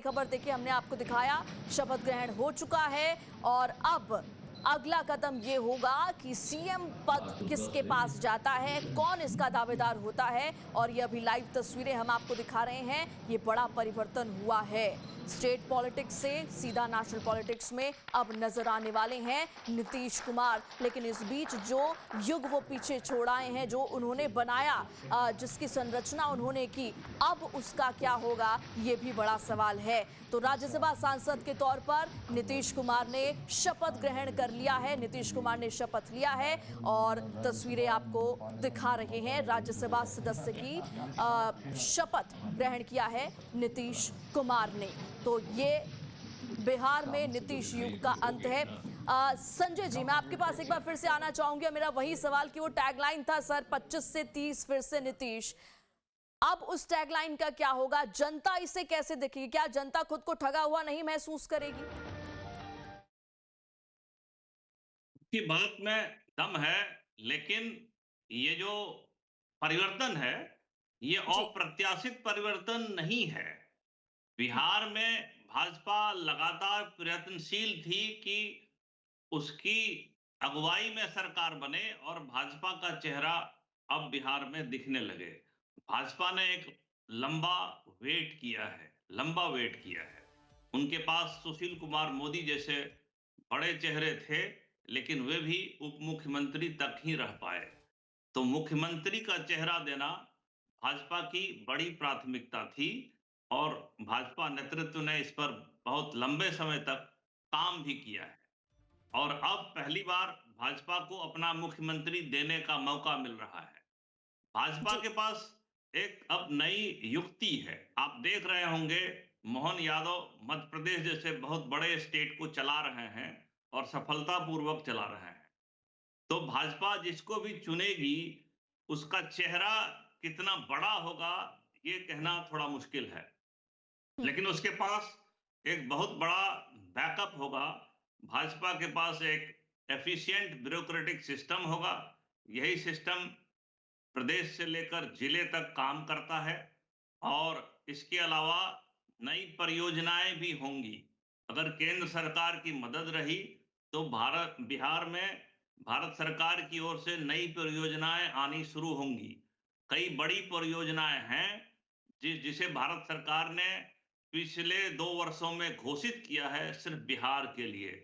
खबर देखिए, हमने आपको दिखाया शपथ ग्रहण हो चुका है और अब अगला कदम ये होगा कि सीएम पद किसके पास जाता है, कौन इसका दावेदार होता है। और ये अभी लाइव तस्वीरें हम आपको दिखा रहे हैं। ये बड़ा परिवर्तन हुआ है स्टेट पॉलिटिक्स से सीधा नेशनल पॉलिटिक्स में अब नजर आने वाले हैं नीतीश कुमार। लेकिन इस बीच जो युग वो पीछे छोड़ आए हैं, जो उन्होंने बनाया, जिसकी संरचना उन्होंने की, अब उसका क्या होगा, ये भी बड़ा सवाल है। तो राज्यसभा सांसद के तौर पर नीतीश कुमार ने शपथ ग्रहण कर लिया है। नीतीश कुमार ने शपथ लिया है और तस्वीरें आपको दिखा रहे हैं। राज्यसभा सदस्य की शपथ ग्रहण किया है नीतीश कुमार ने। तो ये बिहार में नीतीश युग का अंत है। संजय जी, मैं आपके पास एक बार फिर से आना चाहूंगी। मेरा वही सवाल कि वो टैगलाइन था सर 25 से 30 फिर से नीतीश, अब उस टैगलाइन का क्या होगा? जनता इसे कैसे देखेगी? क्या जनता खुद को ठगा हुआ नहीं महसूस करेगी? की बात में दम है, लेकिन ये जो परिवर्तन है, ये जी। अप्रत्याशित परिवर्तन नहीं है। बिहार में भाजपा लगातार प्रयत्नशील थी कि उसकी अगुवाई में सरकार बने और भाजपा का चेहरा अब बिहार में दिखने लगे। भाजपा ने एक लंबा वेट किया है, लंबा वेट किया है। उनके पास सुशील कुमार मोदी जैसे बड़े चेहरे थे, लेकिन वे भी उप मुख्यमंत्री तक ही रह पाए। तो मुख्यमंत्री का चेहरा देना भाजपा की बड़ी प्राथमिकता थी और भाजपा नेतृत्व ने इस पर बहुत लंबे समय तक काम भी किया है। और अब पहली बार भाजपा को अपना मुख्यमंत्री देने का मौका मिल रहा है। भाजपा जी। के पास एक अब नई युक्ति है। आप देख रहे होंगे, मोहन यादव मध्य प्रदेश जैसे बहुत बड़े स्टेट को चला रहे हैं और सफलतापूर्वक चला रहे हैं। तो भाजपा जिसको भी चुनेगी, उसका चेहरा कितना बड़ा होगा, ये कहना थोड़ा मुश्किल है। हम्म। लेकिन उसके पास एक बहुत बड़ा बैकअप होगा। भाजपा के पास एक एफिशिएंट ब्यूरोक्रेटिक सिस्टम होगा। यही सिस्टम प्रदेश से लेकर जिले तक काम करता है और इसके अलावा नई परियोजनाएं भी होंगी। अगर केंद्र सरकार की मदद रही, तो बिहार में भारत सरकार की ओर से नई परियोजनाएं आनी शुरू होंगी। कई बड़ी परियोजनाएं हैं जिसे भारत सरकार ने पिछले 2 वर्षों में घोषित किया है सिर्फ बिहार के लिए।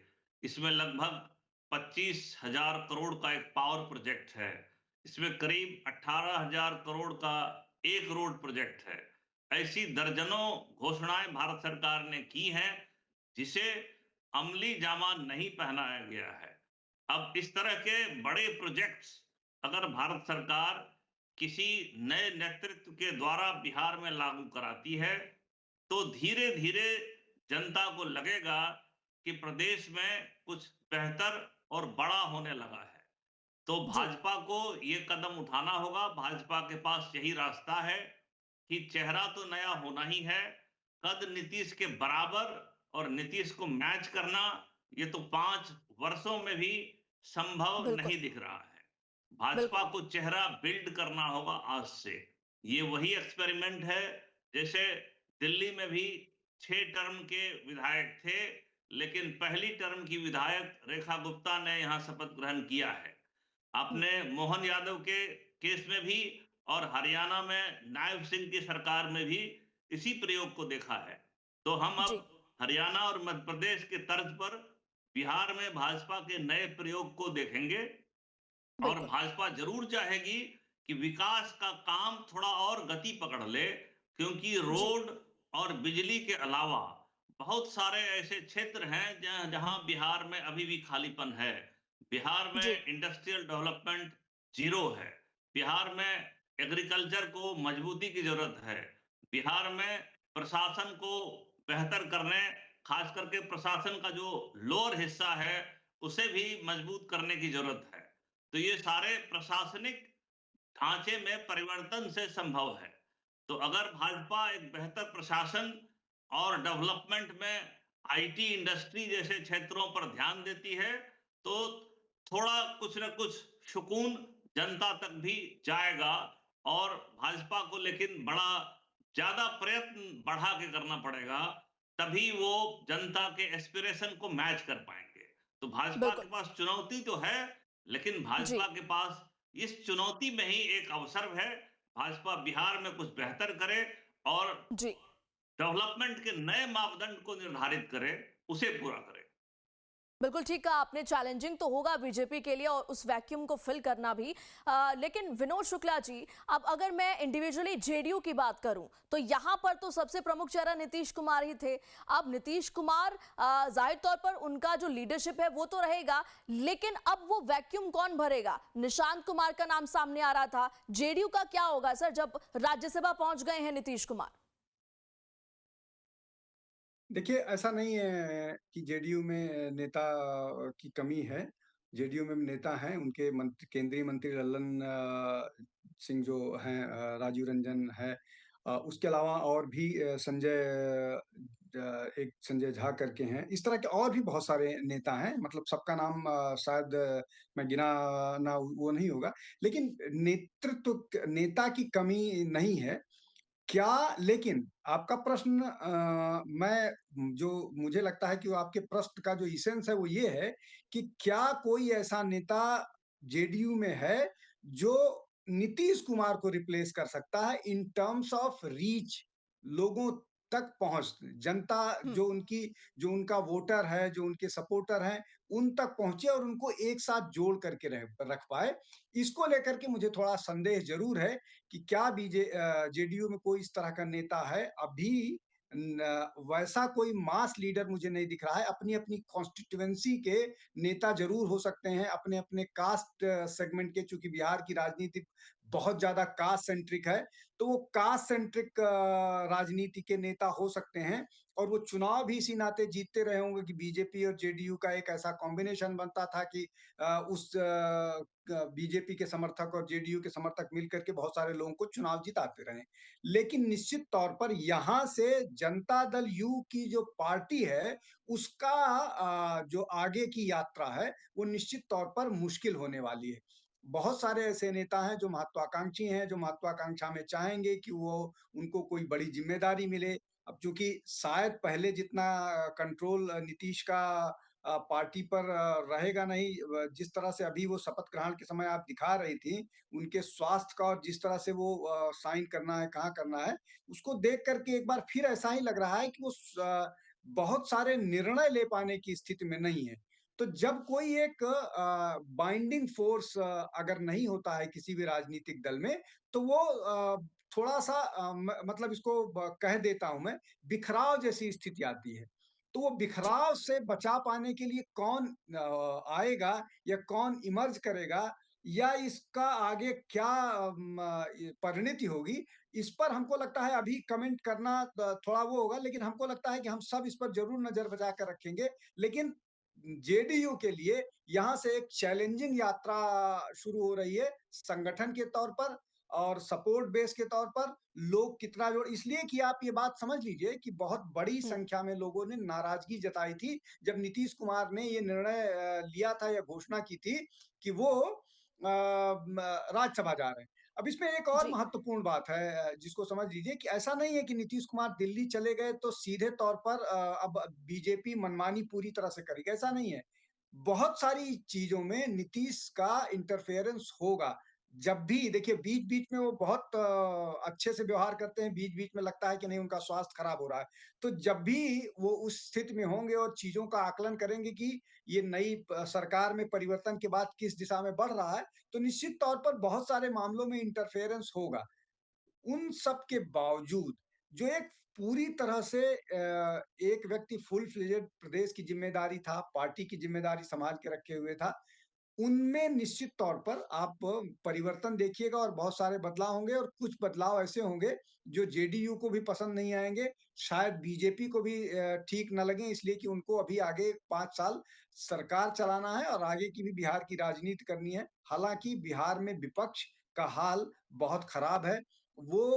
इसमें लगभग 25,000 करोड़ का एक पावर प्रोजेक्ट है। इसमें करीब 18,000 करोड़ का एक रोड प्रोजेक्ट है। ऐसी दर्जनों घोषणाएं भारत सरकार ने की हैं, जिसे अमली जामा नहीं पहनाया गया है। अब इस तरह के बड़े प्रोजेक्ट्स अगर भारत सरकार किसी नए नेतृत्व के द्वारा बिहार में लागू कराती है, तो धीरे-धीरे जनता को लगेगा कि प्रदेश में कुछ बेहतर और बड़ा होने लगा है। तो जी। भाजपा को ये कदम उठाना होगा। भाजपा के पास यही रास्ता है कि चेहरा तो नया होना ही है, कद नीतीश के बराबर और नीतीश को मैच करना, ये तो 5 वर्षों में भी संभव बिल्कुल। नहीं दिख रहा है। भाजपा बिल्कुल। को चेहरा बिल्ड करना होगा आज से। ये वही एक्सपेरिमेंट है, जैसे दिल्ली में भी 6 टर्म के विधायक थे, लेकिन पहली टर्म की विधायक रेखा गुप्ता ने यहाँ शपथ ग्रहण किया है। हम्म। आपने मोहन यादव के केस में भी और हरियाणा में नायब सिंह की सरकार में भी इसी प्रयोग को देखा है। तो हम अब जी। हरियाणा और मध्य प्रदेश के तर्ज पर बिहार में भाजपा के नए प्रयोग को देखेंगे और बिल्कुल। भाजपा जरूर चाहेगी कि विकास का काम थोड़ा और गति पकड़ ले, क्योंकि जी। रोड और बिजली के अलावा बहुत सारे ऐसे क्षेत्र हैं जहां बिहार में अभी भी खालीपन है। बिहार जी। में इंडस्ट्रियल डेवलपमेंट जीरो है। बिहार में एग्रीकल्चर को मजबूती की जरूरत है। बिहार में प्रशासन को बेहतर करने, खास करके प्रशासन का जो लोअर हिस्सा है, उसे भी मजबूत करने की जरूरत है। तो ये सारे प्रशासनिक ढांचे में परिवर्तन से संभव है। तो अगर भाजपा एक बेहतर प्रशासन और डेवलपमेंट में आईटी इंडस्ट्री जैसे क्षेत्रों पर ध्यान देती है, तो थोड़ा कुछ न कुछ सुकून जनता तक भी जाएगा और भाजपा को लेकिन बड़ा ज़्यादा प्रयत्न बढ़ा के करना पड़ेगा। तभी वो जनता के एस्पिरेशन को मैच कर पाएँगे। तो भाजपा बिल्कुल। के पास चुनौती तो है, लेकिन जी। भाजपा के पास इस चुनौती में ही एक अवसर है। भाजपा बिहार में कुछ बेहतर करे और जी। डेवलपमेंट के नए मापदंड को निर्धारित करे, उसे पूरा करे। बिल्कुल ठीक कहा आपने, चैलेंजिंग तो होगा बीजेपी के लिए और उस वैक्यूम को फिल करना भी। लेकिन विनोद शुक्ला जी, अब अगर मैं इंडिविजुअली जेडीयू की बात करूं तो यहां पर तो सबसे प्रमुख चेहरा नीतीश कुमार ही थे। अब नीतीश कुमार, जाहिर तौर पर उनका जो लीडरशिप है वो तो रहेगा, लेकिन अब वो वैक्यूम कौन भरेगा? निशांत कुमार का नाम सामने आ रहा था। जेडीयू का क्या होगा सर, जब राज्यसभा पहुंच गए हैं नीतीश कुमार? देखिए, ऐसा नहीं है कि जेडीयू में नेता की कमी है। जेडीयू में नेता हैं, उनके केंद्रीय मंत्री लल्लन सिंह जो हैं, राजीव रंजन है। उसके अलावा और भी एक संजय झा करके हैं। इस तरह के और भी बहुत सारे नेता हैं, मतलब सबका नाम शायद मैं गिना ना वो नहीं होगा। लेकिन नेता की कमी नहीं है। क्या लेकिन आपका प्रश्न जो मुझे लगता है कि वो आपके प्रश्न का जो इसेंस है वो ये है कि क्या कोई ऐसा नेता जेडीयू में है जो नीतीश कुमार को रिप्लेस कर सकता है इन टर्म्स ऑफ रीच, लोगों तक पहुंच, जनता हम्म। जो उनका वोटर है, जो उनके सपोर्टर हैं, उन तक पहुंचे और उनको एक साथ जोड़ करके रख पाए। इसको लेकर के मुझे थोड़ा संदेह जरूर है कि क्या जेडीयू में कोई इस तरह का नेता है अभी। वैसा कोई मास लीडर मुझे नहीं दिख रहा है। अपनी अपनी कॉन्स्टिट्यूएंसी के नेता जरूर हो सकते हैं, अपने अपने कास्ट सेगमेंट के, चूंकि बिहार की राजनीति बहुत ज्यादा कास्ट सेंट्रिक है, तो वो कास्ट सेंट्रिक राजनीति के नेता हो सकते हैं और वो चुनाव भी इसी नाते जीतते रहे होंगे कि बीजेपी और जेडीयू का एक ऐसा कॉम्बिनेशन बनता था कि उस बीजेपी के समर्थक और जेडीयू के समर्थक मिलकर के बहुत सारे लोगों को चुनाव जिताते रहे। लेकिन निश्चित तौर पर यहाँ से जनता दल यू की जो पार्टी है, उसका जो आगे की यात्रा है, वो निश्चित तौर पर मुश्किल होने वाली है। बहुत सारे ऐसे नेता हैं जो महत्वाकांक्षी हैं, जो महत्वाकांक्षा में चाहेंगे कि वो उनको कोई बड़ी जिम्मेदारी मिले। अब चूंकि शायद पहले जितना कंट्रोल नीतीश का पार्टी पर रहेगा नहीं, जिस तरह से अभी वो शपथ ग्रहण के समय आप दिखा रही थी, उनके स्वास्थ्य का और जिस तरह से वो साइन करना है, कहाँ करना है, उसको देख करके एक बार फिर ऐसा ही लग रहा है कि वो बहुत सारे निर्णय ले पाने की स्थिति में नहीं है। तो जब कोई एक बाइंडिंग फोर्स अगर नहीं होता है किसी भी राजनीतिक दल में, तो वो थोड़ा-सा मतलब इसको कह देता हूँ मैं, बिखराव जैसी स्थिति आती है। तो वो जी। बिखराव से बचा पाने के लिए कौन आएगा या कौन इमर्ज करेगा या इसका आगे क्या परिणति होगी, इस पर हमको लगता है अभी कमेंट करना थोड़ा वो होगा, लेकिन हमको लगता है कि हम सब इस पर ज़रूर नज़र बचा कर रखेंगे। लेकिन जेडीयू के लिए यहाँ से एक चैलेंजिंग यात्रा शुरू हो रही है, संगठन के तौर पर और सपोर्ट बेस के तौर पर। लोग कितना जोड़, इसलिए कि आप ये बात समझ लीजिए कि बहुत बड़ी हम्म। संख्या में लोगों ने नाराजगी जताई थी जब नीतीश कुमार ने ये निर्णय लिया था या घोषणा की थी कि वो राज्यसभा जा रहे हैं। अब इसमें एक और जी। महत्वपूर्ण बात है, जिसको समझ लीजिए कि ऐसा नहीं है कि नीतीश कुमार दिल्ली चले गए तो सीधे तौर पर अब बीजेपी मनमानी पूरी तरह से करेगी, ऐसा नहीं है। बहुत सारी चीजों में नीतीश का इंटरफेरेंस होगा। जब भी देखिए बीच-बीच में वो बहुत अच्छे से व्यवहार करते हैं, बीच-बीच में लगता है कि नहीं उनका स्वास्थ्य खराब हो रहा है। तो जब भी वो उस स्थिति में होंगे और चीज़ों का आकलन करेंगे कि ये नई सरकार में परिवर्तन के बाद किस दिशा में बढ़ रहा है, तो निश्चित तौर पर बहुत सारे मामलों में इंटरफेरेंस होगा। उन सब के बावजूद जो एक पूरी तरह से एक व्यक्ति फुल फ्लेजेड प्रदेश की ज़िम्मेदारी था, पार्टी की ज़िम्मेदारी सँभाल के रखे हुए था, उनमें निश्चित तौर पर आप परिवर्तन देखिएगा और बहुत सारे बदलाव होंगे और कुछ बदलाव ऐसे होंगे जो जेडीयू को भी पसंद नहीं आएँगे, शायद बीजेपी को भी ठीक ना लगें, इसलिए कि उनको अभी आगे 5 साल सरकार चलाना है और आगे की भी बिहार की राजनीति करनी है। हालाँकि बिहार में विपक्ष का हाल बहुत खराब है। वो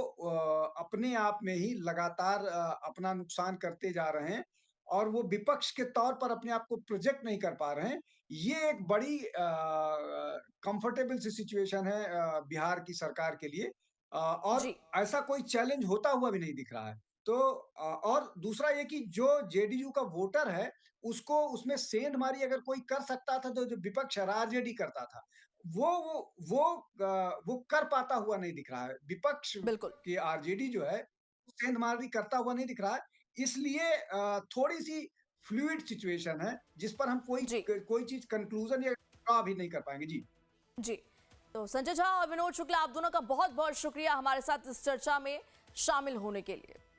अपने आप में ही लगातार अपना नुकसान करते जा रहे हैं और वो विपक्ष के तौर पर अपने आप को प्रोजेक्ट नहीं कर पा रहे हैं। ये एक बड़ी कंफर्टेबल सी सिचुएशन है बिहार की सरकार के लिए, और जी। ऐसा कोई चैलेंज होता हुआ भी नहीं दिख रहा है। तो और दूसरा ये कि जो जेडीयू का वोटर है, उसको उसमें सेंधमारी अगर कोई कर सकता था, तो जो विपक्ष है, आरजेडी करता था, वो कर पाता हुआ नहीं दिख रहा है। विपक्ष बिल्कुल। की आरजेडी जो है, सेंधमारी करता हुआ नहीं दिख रहा है। इसलिए थोड़ी-सी फ्लूइड सिचुएशन है, जिस पर हम जी। कोई चीज़ कंक्लूज़न या ड्रा अभी नहीं कर पाएँगे। जी। जी। तो संजय झा और विनोद शुक्ला, आप दोनों का बहुत बहुत शुक्रिया हमारे साथ इस चर्चा में शामिल होने के लिए।